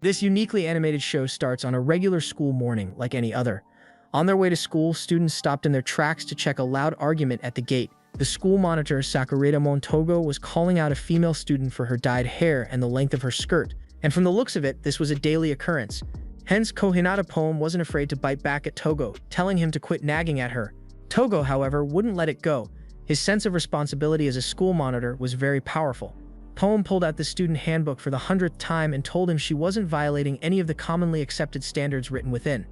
This uniquely animated show starts on a regular school morning like any other. On their way to school, students stopped in their tracks to check a loud argument at the gate. The school monitor, Sakurada Montogo, was calling out a female student for her dyed hair and the length of her skirt, and from the looks of it, this was a daily occurrence. Hence, Kohinata Poem wasn't afraid to bite back at Togo, telling him to quit nagging at her. Togo, however, wouldn't let it go. His sense of responsibility as a school monitor was very powerful. Poem pulled out the student handbook for the 100th time and told him she wasn't violating any of the commonly accepted standards written within.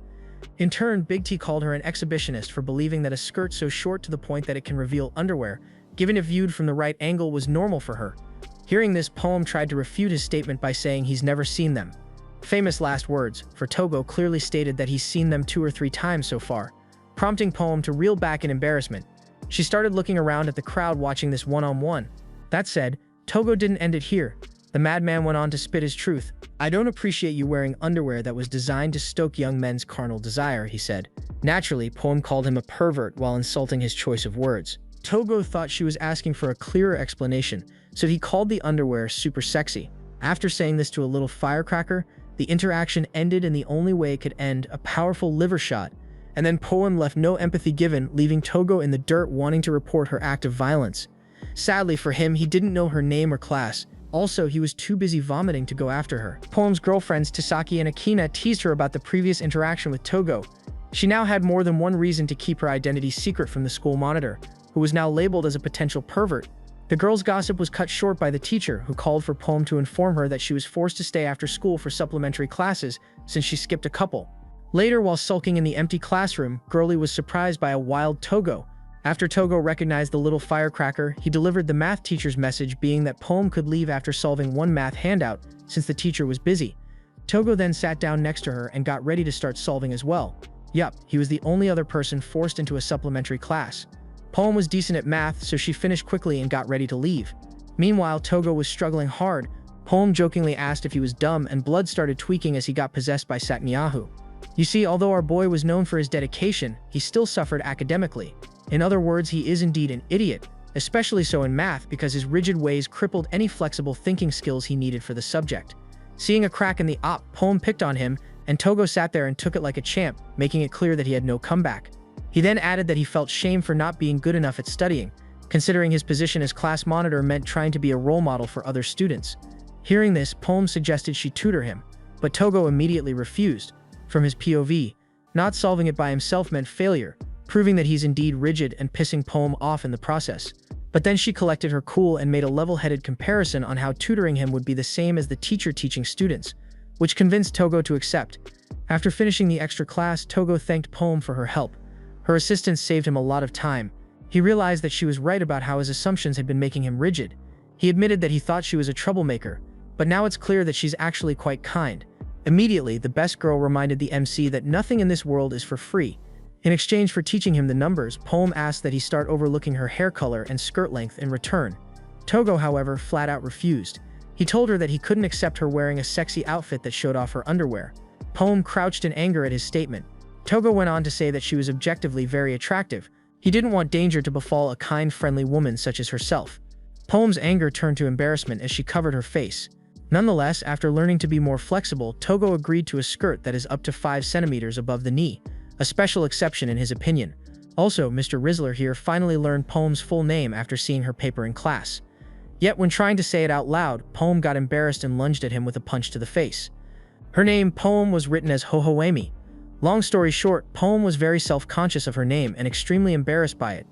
In turn, Big T called her an exhibitionist for believing that a skirt so short to the point that it can reveal underwear, given if viewed from the right angle, was normal for her. Hearing this, Poem tried to refute his statement by saying he's never seen them. Famous last words, for Togo clearly stated that he's seen them 2 or 3 times so far, prompting Poem to reel back in embarrassment. She started looking around at the crowd watching this one-on-one. That said, Togo didn't end it here. The madman went on to spit his truth. "I don't appreciate you wearing underwear that was designed to stoke young men's carnal desire," he said. Naturally, Poem called him a pervert while insulting his choice of words. Togo thought she was asking for a clearer explanation, so he called the underwear super sexy. After saying this to a little firecracker, the interaction ended in the only way it could end, a powerful liver shot, and then Poem left no empathy given, leaving Togo in the dirt wanting to report her act of violence. Sadly for him, he didn't know her name or class. Also, he was too busy vomiting to go after her. Poem's girlfriends Tasaki and Akina teased her about the previous interaction with Togo. She now had more than one reason to keep her identity secret from the school monitor, who was now labeled as a potential pervert. The girls' gossip was cut short by the teacher, who called for Poem to inform her that she was forced to stay after school for supplementary classes since she skipped a couple. Later, while sulking in the empty classroom, Girlie was surprised by a wild Togo. After Togo recognized the little firecracker, he delivered the math teacher's message, being that Poem could leave after solving one math handout since the teacher was busy. Togo then sat down next to her and got ready to start solving as well. Yup, he was the only other person forced into a supplementary class. Poem was decent at math, so she finished quickly and got ready to leave. Meanwhile, Togo was struggling hard. Poem jokingly asked if he was dumb, and blood started tweaking as he got possessed by Satnyahu. You see, although our boy was known for his dedication, he still suffered academically. In other words, he is indeed an idiot, especially so in math because his rigid ways crippled any flexible thinking skills he needed for the subject. Seeing a crack in the Poem picked on him, and Togo sat there and took it like a champ, making it clear that he had no comeback. He then added that he felt shame for not being good enough at studying, considering his position as class monitor meant trying to be a role model for other students. Hearing this, Poem suggested she tutor him, but Togo immediately refused. From his POV, not solving it by himself meant failure, proving that he's indeed rigid and pissing Poem off in the process. But then she collected her cool and made a level-headed comparison on how tutoring him would be the same as the teacher teaching students, which convinced Togo to accept. After finishing the extra class, Togo thanked Poem for her help. Her assistance saved him a lot of time. He realized that she was right about how his assumptions had been making him rigid. He admitted that he thought she was a troublemaker, but now it's clear that she's actually quite kind. Immediately, the best girl reminded the MC that nothing in this world is for free. In exchange for teaching him the numbers, Poem asked that he start overlooking her hair color and skirt length in return. Togo, however, flat out refused. He told her that he couldn't accept her wearing a sexy outfit that showed off her underwear. Poem crouched in anger at his statement. Togo went on to say that she was objectively very attractive. He didn't want danger to befall a kind, friendly woman such as herself. Poem's anger turned to embarrassment as she covered her face. Nonetheless, after learning to be more flexible, Togo agreed to a skirt that is up to 5 centimeters above the knee, a special exception in his opinion. Also, Mr. Rizzler here finally learned Poem's full name after seeing her paper in class. Yet when trying to say it out loud, Poem got embarrassed and lunged at him with a punch to the face. Her name, Poem, was written as Hohoemi. Long story short, Poem was very self-conscious of her name and extremely embarrassed by it.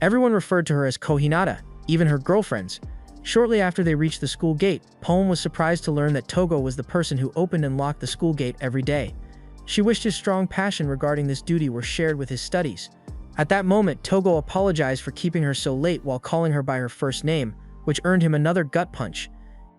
Everyone referred to her as Kohinata, even her girlfriends. Shortly after they reached the school gate, Poem was surprised to learn that Togo was the person who opened and locked the school gate every day. She wished his strong passion regarding this duty were shared with his studies. At that moment, Togo apologized for keeping her so late while calling her by her first name, which earned him another gut punch.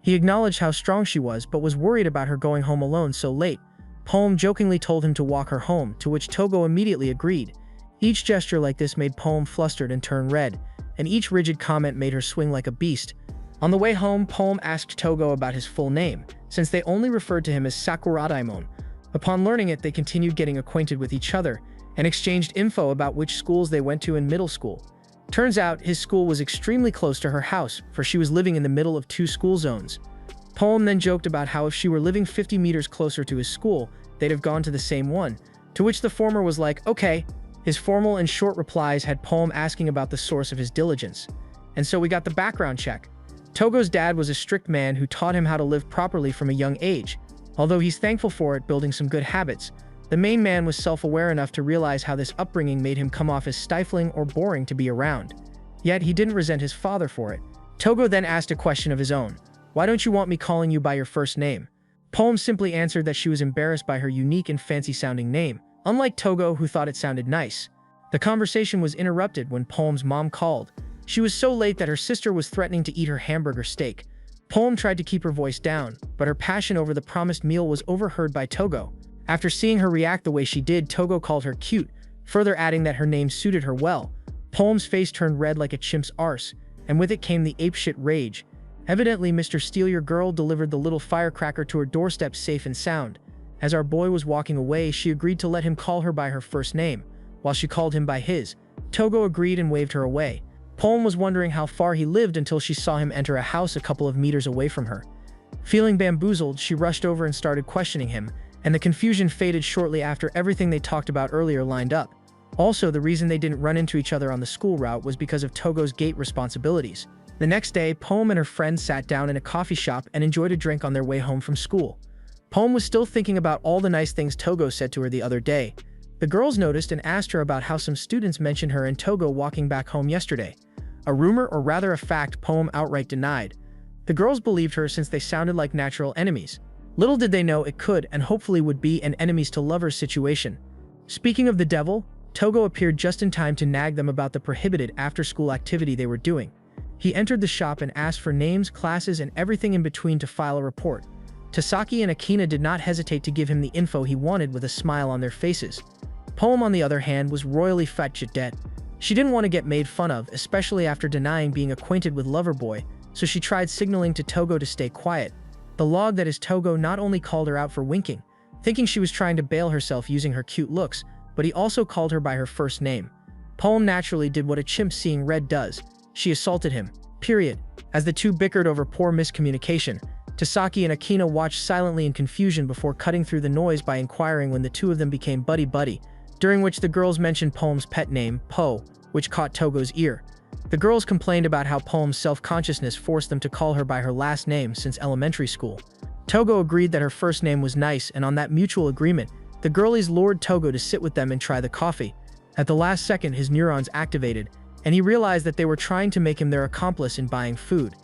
He acknowledged how strong she was, but was worried about her going home alone so late. Poem jokingly told him to walk her home, to which Togo immediately agreed. Each gesture like this made Poem flustered and turn red, and each rigid comment made her swing like a beast. On the way home, Poem asked Togo about his full name, since they only referred to him as Sakuradaimon. Upon learning it, they continued getting acquainted with each other, and exchanged info about which schools they went to in middle school. Turns out, his school was extremely close to her house, for she was living in the middle of 2 school zones. Poem then joked about how if she were living 50 meters closer to his school, they'd have gone to the same one, to which the former was like, okay. His formal and short replies had Poem asking about the source of his diligence. And so we got the background check. Togo's dad was a strict man who taught him how to live properly from a young age. Although he's thankful for it, building some good habits, the main man was self-aware enough to realize how this upbringing made him come off as stifling or boring to be around. Yet he didn't resent his father for it. Togo then asked a question of his own. Why don't you want me calling you by your first name? Poem simply answered that she was embarrassed by her unique and fancy-sounding name, unlike Togo, who thought it sounded nice. The conversation was interrupted when Poem's mom called. She was so late that her sister was threatening to eat her hamburger steak. Poem tried to keep her voice down, but her passion over the promised meal was overheard by Togo. After seeing her react the way she did, Togo called her cute, further adding that her name suited her well. Poem's face turned red like a chimp's arse, and with it came the apeshit rage. Evidently, Mr. Steal Your Girl delivered the little firecracker to her doorstep safe and sound. As our boy was walking away, she agreed to let him call her by her first name, while she called him by his. Togo agreed and waved her away. Poem was wondering how far he lived until she saw him enter a house a couple of meters away from her. Feeling bamboozled, she rushed over and started questioning him, and the confusion faded shortly after everything they talked about earlier lined up. Also, the reason they didn't run into each other on the school route was because of Togo's gate responsibilities. The next day, Poem and her friends sat down in a coffee shop and enjoyed a drink on their way home from school. Poem was still thinking about all the nice things Togo said to her the other day. The girls noticed and asked her about how some students mentioned her and Togo walking back home yesterday. A rumor, or rather a fact, Poem outright denied. The girls believed her since they sounded like natural enemies. Little did they know it could and hopefully would be an enemies to lovers situation. Speaking of the devil, Togo appeared just in time to nag them about the prohibited after-school activity they were doing. He entered the shop and asked for names, classes, and everything in between to file a report. Tasaki and Akina did not hesitate to give him the info he wanted with a smile on their faces. Poem, on the other hand, was royally fat-jet. She didn't want to get made fun of, especially after denying being acquainted with Loverboy, so she tried signaling to Togo to stay quiet. The log that is Togo not only called her out for winking, thinking she was trying to bail herself using her cute looks, but he also called her by her first name. Poem naturally did what a chimp seeing red does. She assaulted him. Period. As the two bickered over poor miscommunication, Tasaki and Akina watched silently in confusion before cutting through the noise by inquiring when the two of them became buddy-buddy, during which the girls mentioned Poem's pet name, Po, which caught Togo's ear. The girls complained about how Poem's self-consciousness forced them to call her by her last name since elementary school. Togo agreed that her first name was nice, and on that mutual agreement, the girlies lured Togo to sit with them and try the coffee. At the last second, his neurons activated, and he realized that they were trying to make him their accomplice in buying food.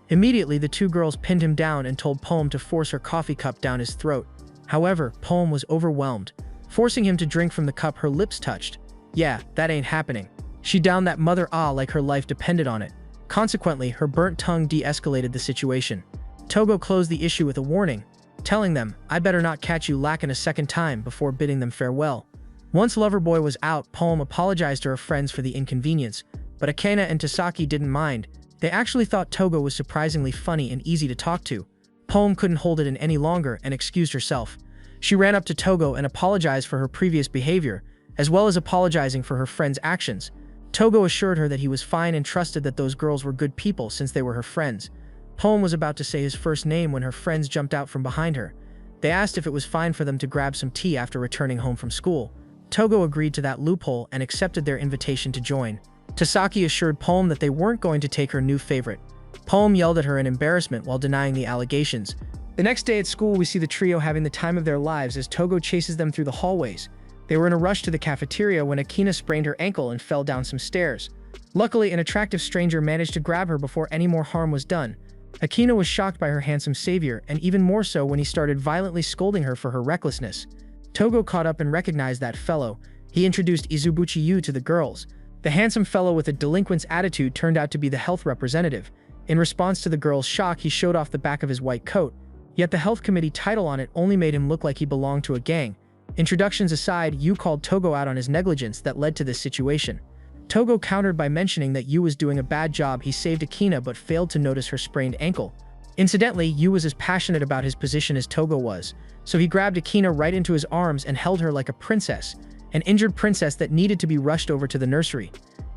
Immediately, the two girls pinned him down and told Poem to force her coffee cup down his throat. However, Poem was overwhelmed. Forcing him to drink from the cup her lips touched. Yeah, that ain't happening. She downed that mother like her life depended on it. Consequently, her burnt tongue de-escalated the situation. Togo closed the issue with a warning, telling them, I better not catch you lacking a second time, before bidding them farewell. Once Loverboy was out, Poem apologized to her friends for the inconvenience, but Akina and Tasaki didn't mind. They actually thought Togo was surprisingly funny and easy to talk to. Poem couldn't hold it in any longer and excused herself. She ran up to Togo and apologized for her previous behavior, as well as apologizing for her friend's actions. Togo assured her that he was fine and trusted that those girls were good people since they were her friends. Poem was about to say his first name when her friends jumped out from behind her. They asked if it was fine for them to grab some tea after returning home from school. Togo agreed to that loophole and accepted their invitation to join. Tasaki assured Poem that they weren't going to take her new favorite. Poem yelled at her in embarrassment while denying the allegations. The next day at school, we see the trio having the time of their lives as Togo chases them through the hallways. They were in a rush to the cafeteria when Akina sprained her ankle and fell down some stairs. Luckily, an attractive stranger managed to grab her before any more harm was done. Akina was shocked by her handsome savior, and even more so when he started violently scolding her for her recklessness. Togo caught up and recognized that fellow. He introduced Izubuchi Yu to the girls. The handsome fellow with a delinquent's attitude turned out to be the health representative. In response to the girls' shock, he showed off the back of his white coat. Yet the health committee title on it only made him look like he belonged to a gang. Introductions aside, Yu called Togo out on his negligence that led to this situation. Togo countered by mentioning that Yu was doing a bad job. He saved Akina but failed to notice her sprained ankle. Incidentally, Yu was as passionate about his position as Togo was, so he grabbed Akina right into his arms and held her like a princess, an injured princess that needed to be rushed over to the nursery.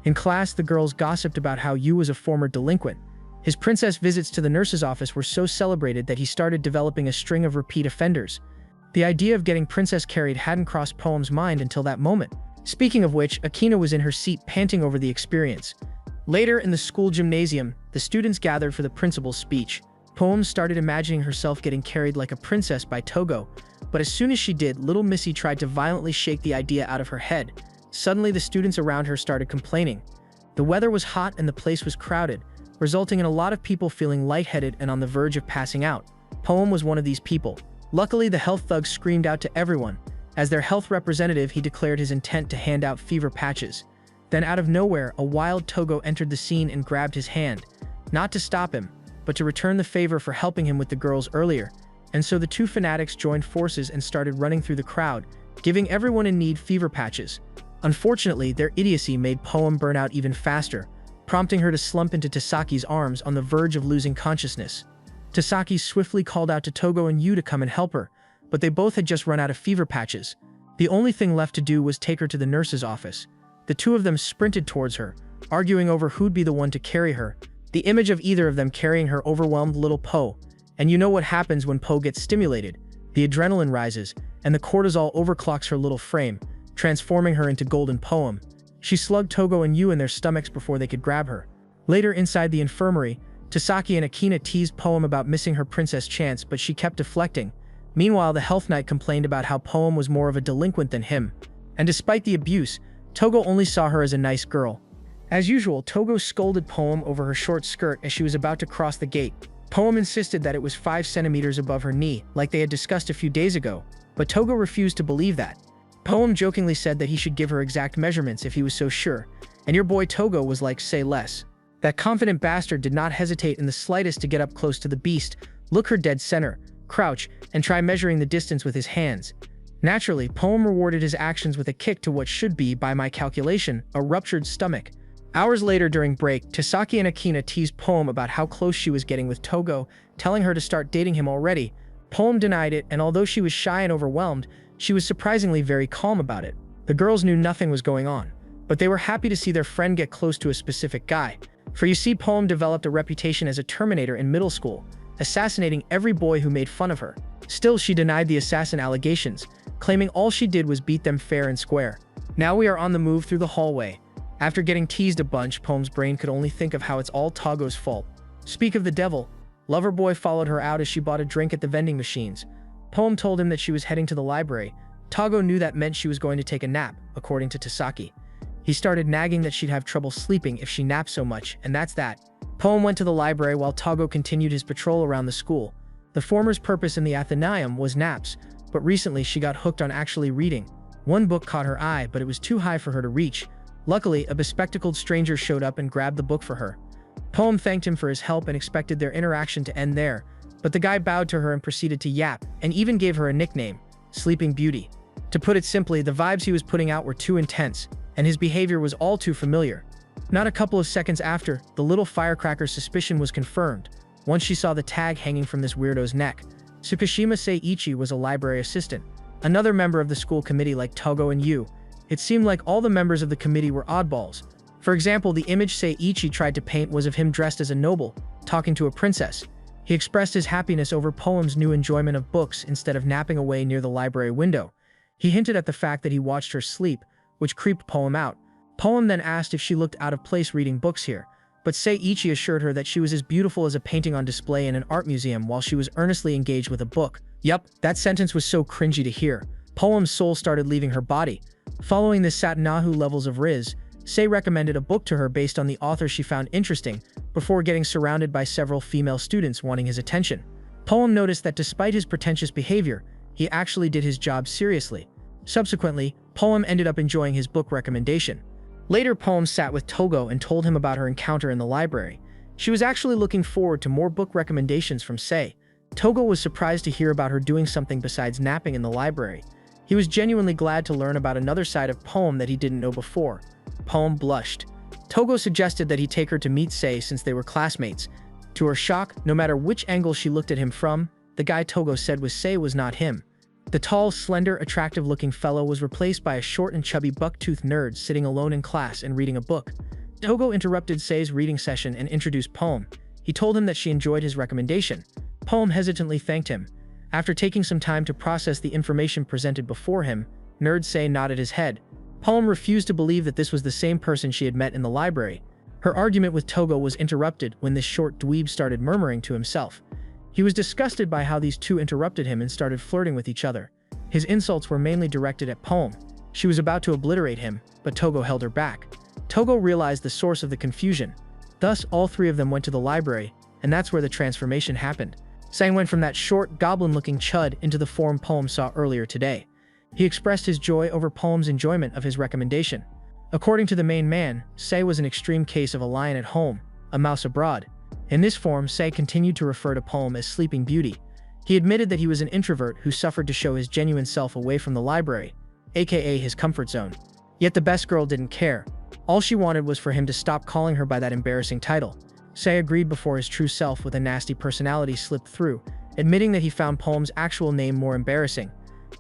In class, the girls gossiped about how Yu was a former delinquent. His princess visits to the nurse's office were so celebrated that he started developing a string of repeat offenders. The idea of getting princess carried hadn't crossed Poem's mind until that moment. Speaking of which, Akina was in her seat panting over the experience. Later, in the school gymnasium, the students gathered for the principal's speech. Poem started imagining herself getting carried like a princess by Togo, but as soon as she did, little Missy tried to violently shake the idea out of her head. Suddenly, the students around her started complaining. The weather was hot and the place was crowded, resulting in a lot of people feeling lightheaded and on the verge of passing out. Poem was one of these people. Luckily, the health thug screamed out to everyone. As their health representative, he declared his intent to hand out fever patches. Then out of nowhere, a wild Togo entered the scene and grabbed his hand, not to stop him, but to return the favor for helping him with the girls earlier. And so the two fanatics joined forces and started running through the crowd, giving everyone in need fever patches. Unfortunately, their idiocy made Poem burn out even faster, prompting her to slump into Tasaki's arms on the verge of losing consciousness. Tasaki swiftly called out to Togo and Yu to come and help her, but they both had just run out of fever patches. The only thing left to do was take her to the nurse's office. The two of them sprinted towards her, arguing over who'd be the one to carry her. The image of either of them carrying her overwhelmed little Po. And you know what happens when Po gets stimulated. The adrenaline rises, and the cortisol overclocks her little frame, transforming her into Golden Poem. She slugged Togo and Yu in their stomachs before they could grab her. Later, inside the infirmary, Tasaki and Akina teased Poem about missing her princess chance, but she kept deflecting. Meanwhile, the health knight complained about how Poem was more of a delinquent than him. And despite the abuse, Togo only saw her as a nice girl. As usual, Togo scolded Poem over her short skirt as she was about to cross the gate. Poem insisted that it was 5 centimeters above her knee, like they had discussed a few days ago, but Togo refused to believe that. Poem jokingly said that he should give her exact measurements if he was so sure, and your boy Togo was like, say less. That confident bastard did not hesitate in the slightest to get up close to the beast, look her dead center, crouch, and try measuring the distance with his hands. Naturally, Poem rewarded his actions with a kick to what should be, by my calculation, a ruptured stomach. Hours later during break, Tasaki and Akina teased Poem about how close she was getting with Togo, telling her to start dating him already. Poem denied it, and although she was shy and overwhelmed, she was surprisingly very calm about it. The girls knew nothing was going on, but they were happy to see their friend get close to a specific guy. For you see, Poem developed a reputation as a Terminator in middle school, assassinating every boy who made fun of her. Still, she denied the assassin allegations, claiming all she did was beat them fair and square. Now we are on the move through the hallway. After getting teased a bunch, Poem's brain could only think of how it's all Togo's fault. Speak of the devil, Loverboy followed her out as she bought a drink at the vending machines. Poem told him that she was heading to the library. Togo knew that meant she was going to take a nap, according to Tasaki. He started nagging that she'd have trouble sleeping if she napped so much, and that's that. Poem went to the library while Togo continued his patrol around the school. The former's purpose in the Athenaeum was naps, but recently she got hooked on actually reading. One book caught her eye, but it was too high for her to reach. Luckily, a bespectacled stranger showed up and grabbed the book for her. Poem thanked him for his help and expected their interaction to end there, but the guy bowed to her and proceeded to yap, and even gave her a nickname, Sleeping Beauty. To put it simply, the vibes he was putting out were too intense, and his behavior was all too familiar. Not a couple of seconds after, the little firecracker's suspicion was confirmed, once she saw the tag hanging from this weirdo's neck. Tsukishima Seiichi was a library assistant, another member of the school committee like Togo and Yu. It seemed like all the members of the committee were oddballs. For example, the image Seiichi tried to paint was of him dressed as a noble, talking to a princess. He expressed his happiness over Poem's new enjoyment of books instead of napping away near the library window. He hinted at the fact that he watched her sleep, which creeped Poem out. Poem then asked if she looked out of place reading books here, but Seiichi assured her that she was as beautiful as a painting on display in an art museum while she was earnestly engaged with a book. Yup, that sentence was so cringy to hear. Poem's soul started leaving her body. Following the Satanahu levels of Riz, Sei recommended a book to her based on the author she found interesting, before getting surrounded by several female students wanting his attention. Poem noticed that despite his pretentious behavior, he actually did his job seriously. Subsequently, Poem ended up enjoying his book recommendation. Later, Poem sat with Togo and told him about her encounter in the library. She was actually looking forward to more book recommendations from Sei. Togo was surprised to hear about her doing something besides napping in the library. He was genuinely glad to learn about another side of Poem that he didn't know before. Poem blushed. Togo suggested that he take her to meet Sei since they were classmates. To her shock, no matter which angle she looked at him from, the guy Togo said was Sei was not him. The tall, slender, attractive-looking fellow was replaced by a short and chubby buck-toothed nerd sitting alone in class and reading a book. Togo interrupted Sei's reading session and introduced Poem. He told him that she enjoyed his recommendation. Poem hesitantly thanked him. After taking some time to process the information presented before him, Nerd Say nodded his head. Poem refused to believe that this was the same person she had met in the library. Her argument with Togo was interrupted when this short dweeb started murmuring to himself. He was disgusted by how these two interrupted him and started flirting with each other. His insults were mainly directed at Poem. She was about to obliterate him, but Togo held her back. Togo realized the source of the confusion. Thus, all three of them went to the library, and that's where the transformation happened. Sang went from that short, goblin-looking chud into the form Poem saw earlier today. He expressed his joy over Poem's enjoyment of his recommendation. According to the main man, Say was an extreme case of a lion at home, a mouse abroad. In this form, Say continued to refer to Poem as Sleeping Beauty. He admitted that he was an introvert who suffered to show his genuine self away from the library, aka his comfort zone. Yet the best girl didn't care. All she wanted was for him to stop calling her by that embarrassing title. Say agreed before his true self with a nasty personality slipped through, admitting that he found Poem's actual name more embarrassing.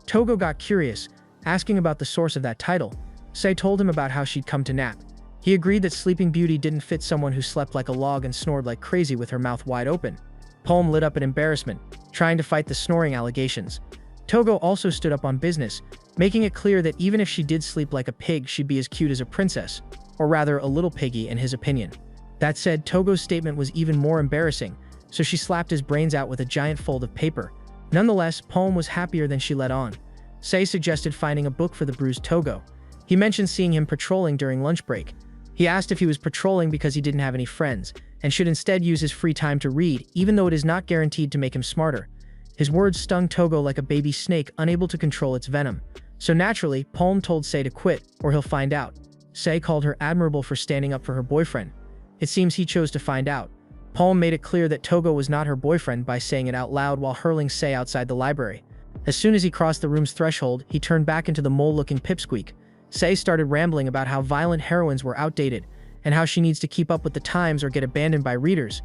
Togo got curious, asking about the source of that title. Say told him about how she'd come to nap. He agreed that Sleeping Beauty didn't fit someone who slept like a log and snored like crazy with her mouth wide open. Poem lit up in embarrassment, trying to fight the snoring allegations. Togo also stood up on business, making it clear that even if she did sleep like a pig, she'd be as cute as a princess, or rather a little piggy in his opinion. That said, Togo's statement was even more embarrassing, so she slapped his brains out with a giant fold of paper. Nonetheless, Poem was happier than she let on. Say suggested finding a book for the bruised Togo. He mentioned seeing him patrolling during lunch break. He asked if he was patrolling because he didn't have any friends, and should instead use his free time to read, even though it is not guaranteed to make him smarter. His words stung Togo like a baby snake unable to control its venom. So naturally, Poem told Say to quit, or he'll find out. Say called her admirable for standing up for her boyfriend. It seems he chose to find out. Poem made it clear that Togo was not her boyfriend by saying it out loud while hurling Say outside the library. As soon as he crossed the room's threshold, he turned back into the mole-looking pipsqueak. Say started rambling about how violent heroines were outdated, and how she needs to keep up with the times or get abandoned by readers.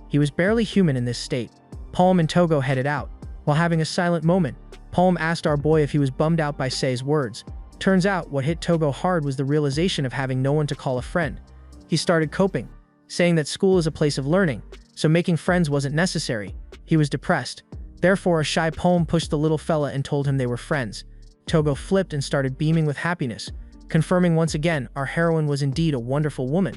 He was barely human in this state. Poem and Togo headed out. While having a silent moment, Poem asked our boy if he was bummed out by Say's words. Turns out, what hit Togo hard was the realization of having no one to call a friend. He started coping, saying that school is a place of learning, so making friends wasn't necessary. He was depressed. Therefore, a shy Poem pushed the little fella and told him they were friends. Togo flipped and started beaming with happiness, confirming once again our heroine was indeed a wonderful woman.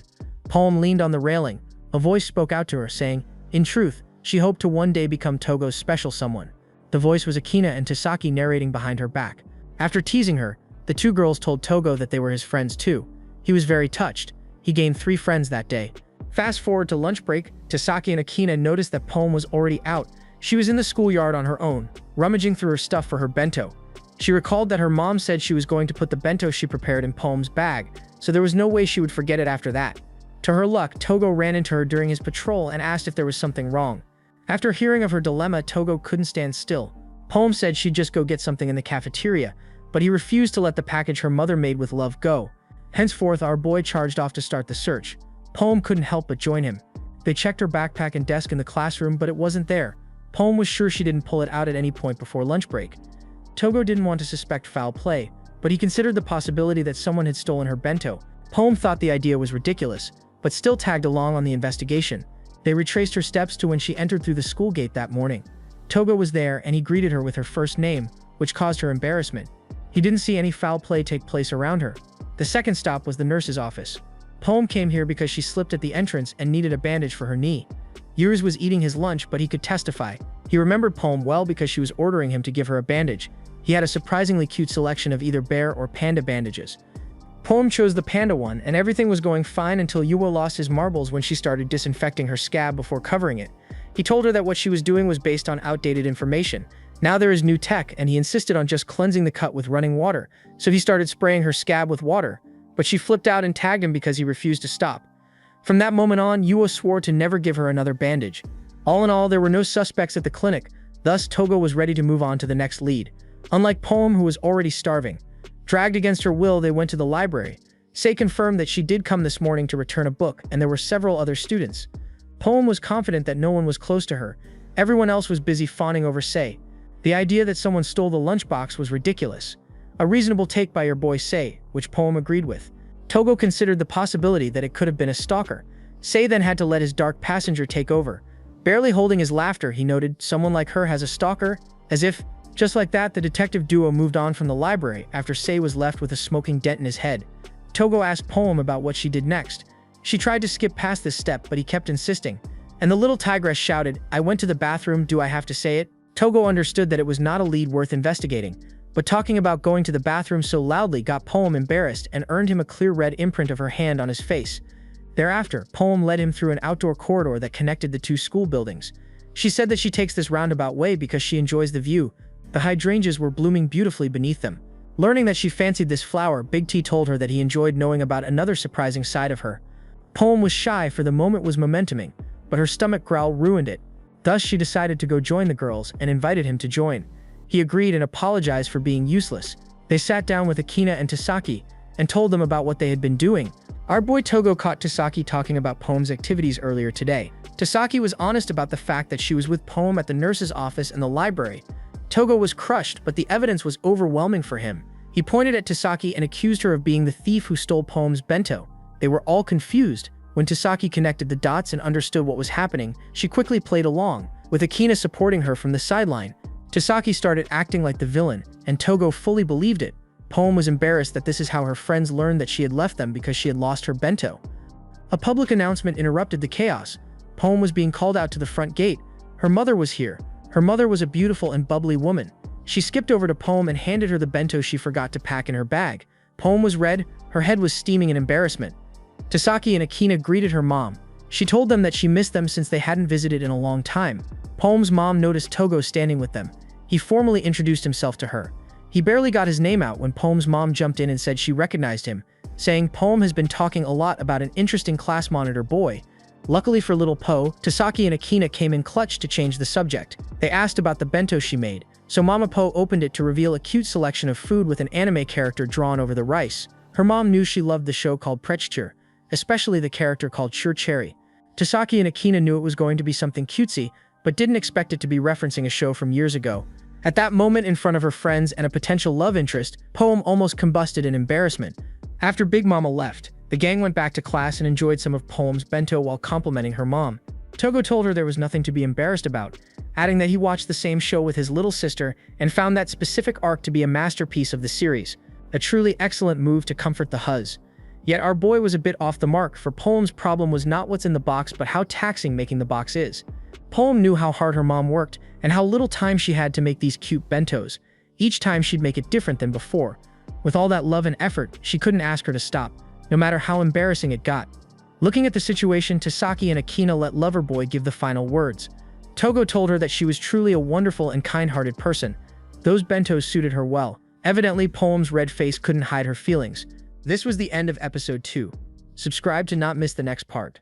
Poem leaned on the railing. A voice spoke out to her, saying, in truth, she hoped to one day become Togo's special someone. The voice was Akina and Tasaki narrating behind her back. After teasing her, the two girls told Togo that they were his friends too. He was very touched. He gained 3 friends that day. Fast forward to lunch break, Tasaki and Akina noticed that Poem was already out. She was in the schoolyard on her own, rummaging through her stuff for her bento. She recalled that her mom said she was going to put the bento she prepared in Poem's bag, so there was no way she would forget it after that. To her luck, Togo ran into her during his patrol and asked if there was something wrong. After hearing of her dilemma, Togo couldn't stand still. Poem said she'd just go get something in the cafeteria, but he refused to let the package her mother made with love go. Henceforth, our boy charged off to start the search. Poem couldn't help but join him. They checked her backpack and desk in the classroom, but it wasn't there. Poem was sure she didn't pull it out at any point before lunch break. Togo didn't want to suspect foul play, but he considered the possibility that someone had stolen her bento. Poem thought the idea was ridiculous, but still tagged along on the investigation. They retraced her steps to when she entered through the school gate that morning. Togo was there and he greeted her with her first name, which caused her embarrassment. He didn't see any foul play take place around her. The second stop was the nurse's office. Poem came here because she slipped at the entrance and needed a bandage for her knee. Yuri was eating his lunch, but he could testify. He remembered Poem well because she was ordering him to give her a bandage. He had a surprisingly cute selection of either bear or panda bandages. Poem chose the panda one, and everything was going fine until Yuo lost his marbles when she started disinfecting her scab before covering it. He told her that what she was doing was based on outdated information. Now there is new tech, and he insisted on just cleansing the cut with running water, so he started spraying her scab with water, but she flipped out and tagged him because he refused to stop. From that moment on, Yuo swore to never give her another bandage. All in all, there were no suspects at the clinic, thus Togo was ready to move on to the next lead. Unlike Poem, who was already starving. Dragged against her will, they went to the library. Sei confirmed that she did come this morning to return a book, and there were several other students. Poem was confident that no one was close to her. Everyone else was busy fawning over Sei. The idea that someone stole the lunchbox was ridiculous. A reasonable take by your boy Sei, which Poem agreed with. Togo considered the possibility that it could have been a stalker. Sei then had to let his dark passenger take over. Barely holding his laughter, he noted, "Someone like her has a stalker?" As if, just like that, the detective duo moved on from the library after Sei was left with a smoking dent in his head. Togo asked Poem about what she did next. She tried to skip past this step, but he kept insisting. And the little tigress shouted, "I went to the bathroom, do I have to say it?" Togo understood that it was not a lead worth investigating, but talking about going to the bathroom so loudly got Poem embarrassed and earned him a clear red imprint of her hand on his face. Thereafter, Poem led him through an outdoor corridor that connected the two school buildings. She said that she takes this roundabout way because she enjoys the view. The hydrangeas were blooming beautifully beneath them. Learning that she fancied this flower, Big T told her that he enjoyed knowing about another surprising side of her. Poem was shy, for the moment was momentuming, but her stomach growl ruined it. Thus she decided to go join the girls and invited him to join. He agreed and apologized for being useless. They sat down with Akina and Tasaki and told them about what they had been doing. Our boy Togo caught Tasaki talking about Poem's activities earlier today. Tasaki was honest about the fact that she was with Poem at the nurse's office and the library. Togo was crushed, but the evidence was overwhelming for him. He pointed at Tasaki and accused her of being the thief who stole Poem's bento. They were all confused. When Tasaki connected the dots and understood what was happening, she quickly played along, with Akina supporting her from the sideline. Tasaki started acting like the villain, and Togo fully believed it. Poem was embarrassed that this is how her friends learned that she had left them because she had lost her bento. A public announcement interrupted the chaos. Poem was being called out to the front gate. Her mother was here. Her mother was a beautiful and bubbly woman. She skipped over to Poem and handed her the bento she forgot to pack in her bag. Poem was red, her head was steaming in embarrassment. Tasaki and Akina greeted her mom. She told them that she missed them since they hadn't visited in a long time. Poem's mom noticed Togo standing with them. He formally introduced himself to her. He barely got his name out when Poem's mom jumped in and said she recognized him, saying Poem has been talking a lot about an interesting class monitor boy. Luckily for little Po, Tasaki and Akina came in clutch to change the subject. They asked about the bento she made, so Mama Po opened it to reveal a cute selection of food with an anime character drawn over the rice. Her mom knew she loved the show called Prechture, especially the character called Sure Cherry. Tasaki and Akina knew it was going to be something cutesy, but didn't expect it to be referencing a show from years ago. At that moment, in front of her friends and a potential love interest, Poem almost combusted in embarrassment. After Big Mama left, the gang went back to class and enjoyed some of Poem's bento while complimenting her mom. Togo told her there was nothing to be embarrassed about, adding that he watched the same show with his little sister and found that specific arc to be a masterpiece of the series, a truly excellent move to comfort the huzz. Yet our boy was a bit off the mark, for Poem's problem was not what's in the box but how taxing making the box is. Poem knew how hard her mom worked and how little time she had to make these cute bentos. Each time she'd make it different than before. With all that love and effort, she couldn't ask her to stop, no matter how embarrassing it got. Looking at the situation, Tasaki and Akina let Loverboy give the final words. Togo told her that she was truly a wonderful and kind-hearted person. Those bentos suited her well. Evidently, Poem's red face couldn't hide her feelings. This was the end of episode 2. Subscribe to not miss the next part.